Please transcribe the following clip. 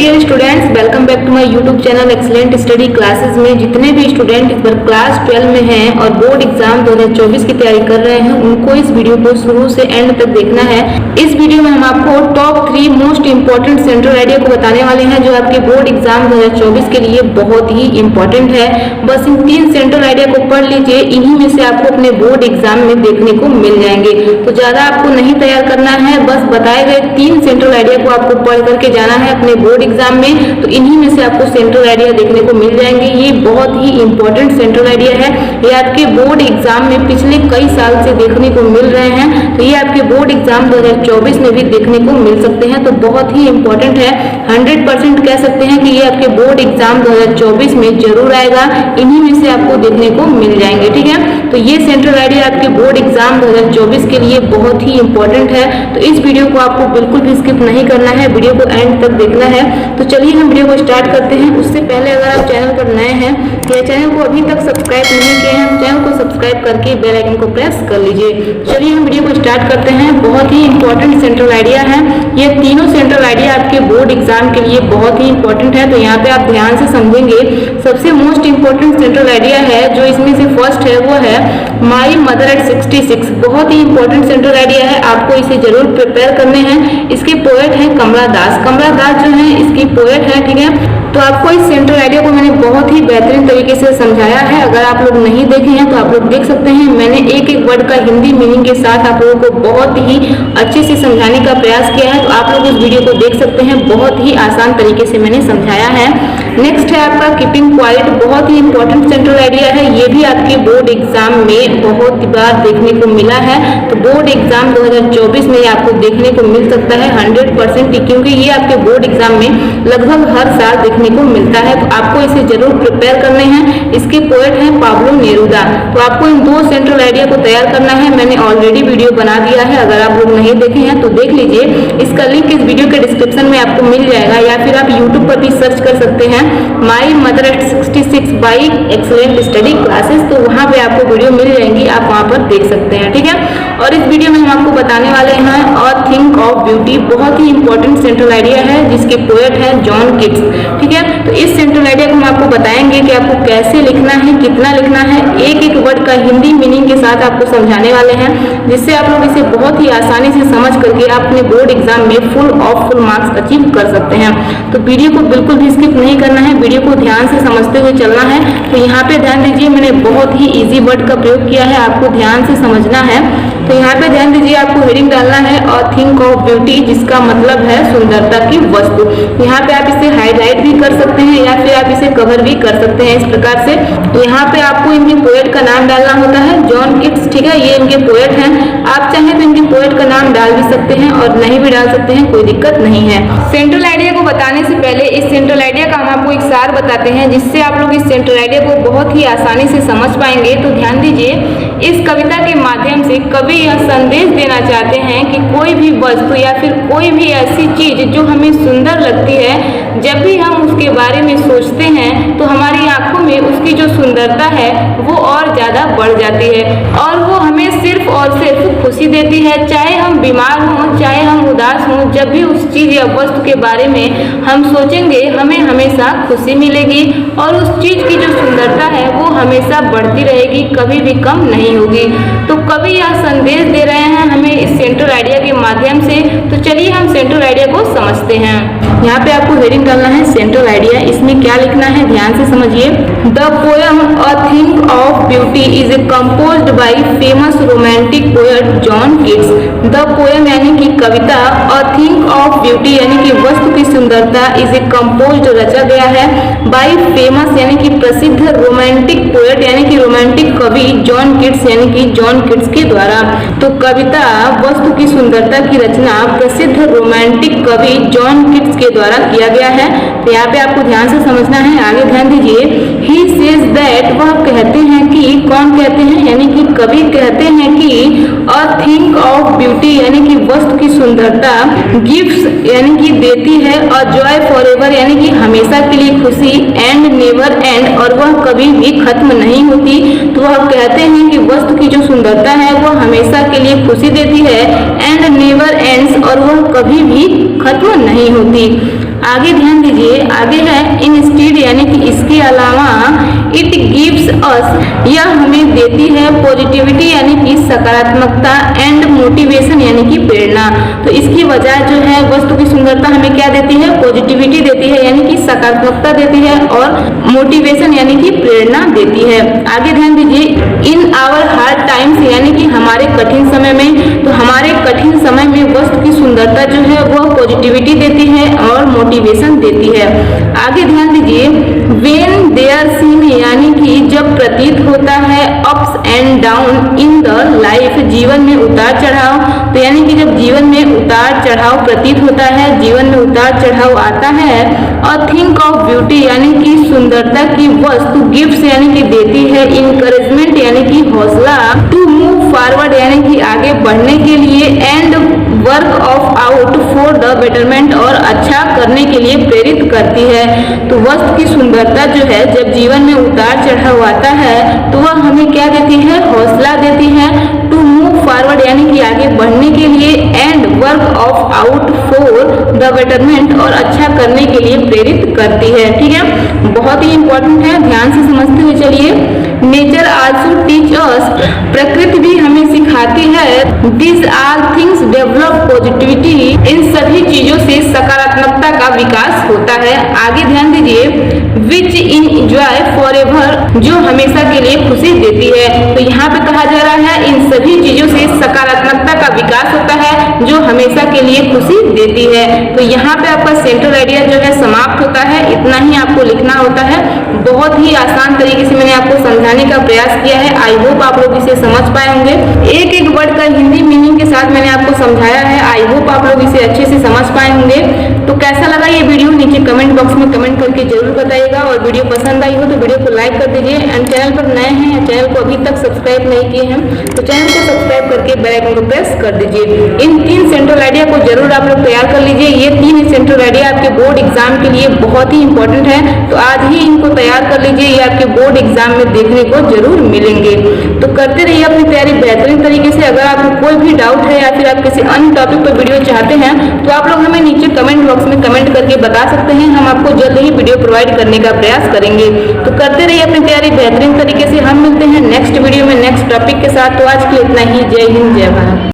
Dear students, welcome back to my YouTube channel excellent study classes में जितने भी student इस बार क्लास 12 में हैं और बोर्ड एग्जाम 2024 की तैयारी कर रहे हैं उनको इस वीडियो को शुरू से एंड तक देखना है। इस वीडियो में हम आपको top 3 most important central idea को बताने वाले हैं जो आपके बोर्ड एग्जाम 2024 के लिए बहुत ही इंपॉर्टेंट है। बस इन 3 सेंट्रल आइडिया को पढ़ लीजिए, इन्हीं में से आपको अपने बोर्ड एग्जाम में देखने को मिल जाएंगे। तो ज्यादा आपको नहीं तैयार करना है, बस बताए गए 3 सेंट्रल आइडिया को आपको पढ़ करके जाना है अपने बोर्ड एग्जाम में। तो इन्हीं में से आपको सेंट्रल आइडिया देखने को मिल जाएंगे। ये बहुत ही इंपॉर्टेंट सेंट्रल आइडिया है, ये आपके बोर्ड एग्जाम में पिछले कई साल से देखने को मिल रहे हैं। तो ये आपके बोर्ड एग्जाम 2024 में भी देखने को मिल सकते हैं, तो बहुत ही इंपॉर्टेंट है। 100% कह सकते हैं कि ये आपके बोर्ड एग्जाम 2024 में जरूर आएगा, इन्हीं में से आपको देखने को मिल जाएंगे। ठीक है, तो ये सेंट्रल आइडिया आपके बोर्ड एग्जाम 2024 के लिए बहुत ही इंपॉर्टेंट है। तो इस वीडियो को आपको बिल्कुल भी स्किप नहीं करना है, वीडियो को एंड तक देखना है। तो चलिए हम वीडियो को स्टार्ट करते हैं। उससे पहले अगर आप चैनल पर नए हैं या चैनल को अभी तक सब्सक्राइब नहीं किए हैं तो चैनल को सब्सक्राइब करके बेल आइकन को प्रेस कर लीजिए। चलिए हम वीडियो को स्टार्ट करते हैं। बहुत ही इंपॉर्टेंट सेंट्रल आइडिया है, ये तीनों सेंट्रल आइडिया आपके बोर्ड एग्जाम के लिए बहुत ही इंपॉर्टेंट है। तो यहाँ पे आप ध्यान से समझेंगे। सबसे मोस्ट इंपॉर्टेंट सेंट्रल आइडिया है जो इसमें से फर्स्ट है वो है माई मदर एट 66। बहुत ही इंपॉर्टेंट सेंट्रल आइडिया है, आपको इसे जरूर प्रिपेयर करने हैं। इसके पोएट हैं कमला दास। कमला दास जो है इसकी पोएट है। ठीक है, तो आपको इस सेंट्रल आइडिया को मैंने बहुत ही बेहतरीन तरीके से समझाया है। अगर आप लोग नहीं देखे हैं तो आप लोग देख सकते हैं। मैंने एक एक वर्ड का हिंदी मीनिंग के साथ आप लोगों को बहुत ही अच्छे से समझाने का प्रयास किया है, तो आप लोग इस वीडियो को देख सकते हैं। बहुत ही आसान तरीके से मैंने समझाया है। नेक्स्ट है आपका कीपिंग क्वाइट। बहुत ही इंपॉर्टेंट सेंट्रल आइडिया है, ये भी आपके बोर्ड एग्जाम में बहुत बार देखने को मिला है। तो बोर्ड एग्जाम 2024 में आपको देखने को मिल सकता है 100%, क्योंकि ये आपके बोर्ड एग्जाम में लगभग हर साल देखने को मिलता है। तो आपको इसे जरूर प्रिपेयर करने हैं। इसके पोएट हैं पाब्लो नेरुदा। तो आपको इन 2 सेंट्रल आइडिया को तैयार करना है। मैंने ऑलरेडी वीडियो बना दिया है, अगर आप लोग नहीं देखे हैं तो देख लीजिए। इसका लिंक इस वीडियो के डिस्क्रिप्शन में आपको मिल जाएगा, या फिर आप यूट्यूब पर भी सर्च कर सकते हैं my mother eight 66 by excellent study classes. तो वहाँ पे आपको वीडियो मिल जाएंगी, आप वहाँ पर देख सकते हैं। ठीक है, और इस वीडियो में हम आपको बताने वाले हैं और थिंक ऑफ ब्यूटी। बहुत ही इंपॉर्टेंट सेंट्रल आइडिया है जिसके पोएट हैं जॉन किट्स। ठीक है, तो इस सेंट्रल आइडिया को हम आपको बताएंगे कि आपको कैसे लिखना है, कितना लिखना है। एक एक वर्ड का हिंदी मीनिंग के साथ आपको समझाने वाले हैं, जिससे आप लोग इसे बहुत ही आसानी से समझ करके आप अपने बोर्ड एग्जाम में फुल मार्क्स अचीव कर सकते हैं। तो वीडियो को बिल्कुल भी स्किप नहीं करना है, वीडियो को ध्यान से समझते हुए चलना है। तो यहाँ पे ध्यान दीजिए, मैंने बहुत ही इजी वर्ड का प्रयोग किया है, आपको ध्यान से समझना है। तो यहाँ पे ध्यान दीजिए, आपको हेडिंग डालना है और थिंक ऑफ ब्यूटी, जिसका मतलब है सुंदरता की वस्तु। यहाँ पे आप इसे हाईलाइट भी कर सकते हैं या फिर आप इसे कवर भी कर सकते हैं इस प्रकार से। तो यहाँ पे आपको इनके पोएट का नाम डालना होता है जॉन किट्स। ठीक है, ये इनके पोएट हैं। आप चाहें तो इनके पोएट का नाम डाल भी सकते हैं और नहीं भी डाल सकते हैं, कोई दिक्कत नहीं है। सेंट्रल आइडिया को बताने से पहले इस सेंट्रल आइडिया का हम आपको एक सार बताते हैं, जिससे आप लोग इस सेंट्रल आइडिया को बहुत ही आसानी से समझ पाएंगे। तो ध्यान दीजिए, इस कविता के माध्यम से कवि यह संदेश देना चाहते हैं कि कोई भी वस्तु या फिर कोई भी ऐसी चीज जो हमें सुंदर लगती है, जब भी हम उसके बारे में सोचते हैं तो हमारी आंखों में उसकी जो सुंदरता है वो और ज्यादा बढ़ जाती है और वो हमें सिर्फ और सिर्फ खुशी देती है। चाहे हम बीमार हों, चाहे हम उदास हों, जब भी उस चीज या वस्तु के बारे में हम सोचेंगे हमें हमेशा खुशी मिलेगी और उस चीज की जो सुंदरता है वो हमेशा बढ़ती रहेगी, कभी भी कम नहीं होगी। तो कवि यह संदेश दे रहे हैं हमें इस सेंट्रल आइडिया के माध्यम से। तो चलिए हम सेंट्रल आइडिया को समझते हैं। यहाँ पे आपको हेडिंग डालना है सेंट्रल आइडिया। इसमें क्या लिखना है ध्यान से समझिए। The poem a think of beauty is composed bye famous romantic poet John Keats. The poem यानी कि कविता, अ थिंक ऑफ ब्यूटी यानी कि वस्तु की सुंदरता, इज कंपोज्ड रचा गया है बाय फेमस यानी कि प्रसिद्ध रोमांटिक पोएट यानी कि रोमांटिक कवि जॉन किट्स यानी कि जॉन किट्स के द्वारा। तो कविता वस्तु की सुंदरता की रचना प्रसिद्ध रोमांटिक कवि जॉन किट्स के द्वारा किया गया है। तो यहाँ पे आपको ध्यान से समझना है, आगे ध्यान दीजिए। ही सेज दैट, वह कहते हैं कि, कौन कहते हैं यानी कि कवि कहते हैं कि अ थिंक ऑफ ब्यूटी यानी कि वस्तु की सुंदरता, गिफ्ट्स यानी कि देती है, और जॉय फॉर एवर यानी कि हमेशा के लिए खुशी, एंड नेवर एंड और वह कभी भी खत्म नहीं होती। तो वह कहते हैं कि वस्तु की जो सुंदरता है वह हमेशा के लिए खुशी देती है, एंड नेवर एंड्स और वह कभी भी खत्म नहीं होती। आगे ध्यान दीजिए, आगे है इंस्टीड यानी कि इसके अलावा इट गिव्स अस, यह हमें देती है पॉजिटिविटी यानी कि सकारात्मकता एंड मोटिवेशन यानी कि प्रेरणा। तो इसकी वजह जो है वस्तु की सुंदरता हमें क्या देती है, पॉजिटिविटी देती है यानी कि सकारात्मकता देती है और मोटिवेशन यानी कि प्रेरणा देती है। आगे ध्यान दीजिए, इन आवर हार्ड टाइम्स यानी कि हमारे कठिन समय में, तो हमारे कठिन समय में वस्तु की सुंदरता जो है वह पॉजिटिविटी देती है और मोटिवेशन देती है। आगे ध्यान दीजिए, व्हेन देयर सीन यानी कि जब प्रतीत होता है ups and down in the life, जीवन में उतार चढ़ाव, तो यानी कि जब जीवन में उतार चढ़ाव प्रतीत होता है, जीवन में उतार चढ़ाव आता है, और थिंक ऑफ ब्यूटी यानी कि सुंदरता की वस्तु गिफ्ट्स यानी कि देती है इनकरेजमेंट यानी कि हौसला, टू मूव फॉरवर्ड यानी कि आगे बढ़ने के लिए, and work of out for the betterment और अच्छा करने के लिए प्रेरित करती है। तो वस्तु की सुंदरता जो है जब जीवन में उतार चढ़ाव आता है तो वह हमें क्या देती है, हौसला देती है, टू मूव फॉरवर्ड यानी कि आगे बढ़ने के लिए, and work of out for the betterment और अच्छा करने के लिए प्रेरित करती है। ठीक है, बहुत ही इंपॉर्टेंट है, ध्यान से समझते हुए चलिए। नेचर आल्सो टीच अस, प्रकृति भी हमें सिखाती है, this all things develop positivity, इन सभी चीजों से सकारात्मकता का विकास होता है। आगे ध्यान दीजिए, विच इंजॉय फॉर एवर, जो हमेशा के लिए खुशी देती है। तो यहाँ पे कहा जा रहा है इन सभी चीजों से सकारात्मकता का विकास होता है जो हमेशा के लिए खुशी देती है। तो यहाँ पे आपका सेंट्रल आइडिया जो है समाप्त होता है, इतना ही आपको लिखना होता है। बहुत ही आसान तरीके से मैंने आपको समझाने का प्रयास किया है, आई होप आप लोग इसे समझ पाए होंगे। एक एक वर्ड का हिंदी मीनिंग के साथ मैंने आपको समझाया है, आई होप आप लोग इसे अच्छे से समझ पाए होंगे। तो कैसा लगा ये वीडियो नीचे कमेंट बॉक्स में कमेंट करके जरूर बताइएगा, और वीडियो पसंद आई हो तो वीडियो को लाइक कर दीजिए, एंड चैनल पर नए हैं या चैनल को अभी तक सब्सक्राइब नहीं किए हैं तो चैनल को सब्सक्राइब करके बेल आइकन को प्रेस कर दीजिए। इन 3 सेंट्रल आइडिया को जरूर आप लोग तैयार कर लीजिए, ये 3 सेंट्रल आइडिया आपके बोर्ड एग्जाम के लिए बहुत ही इंपॉर्टेंट है, तो आज ही इनको तैयार कर लीजिए, ये आपके बोर्ड एग्जाम में देखने को जरूर मिलेंगे। तो करते रहिए अपनी तैयारी बेहतरीन तरीके से। अगर आपको कोई भी डाउट है या फिर आप किसी अन्य टॉपिक पर वीडियो चाहते हैं तो आप लोग हमें नीचे कमेंट बॉक्स में कमेंट करके बता सकते हैं, हम आपको जल्द ही वीडियो प्रोवाइड करने का प्रयास करेंगे। तो करते रहिए अपनी तैयारी बेहतरीन तरीके से। हम मिलते हैं नेक्स्ट वीडियो में नेक्स्ट टॉपिक के साथ। तो आज के लिए इतना ही, जय हिंद जय भारत।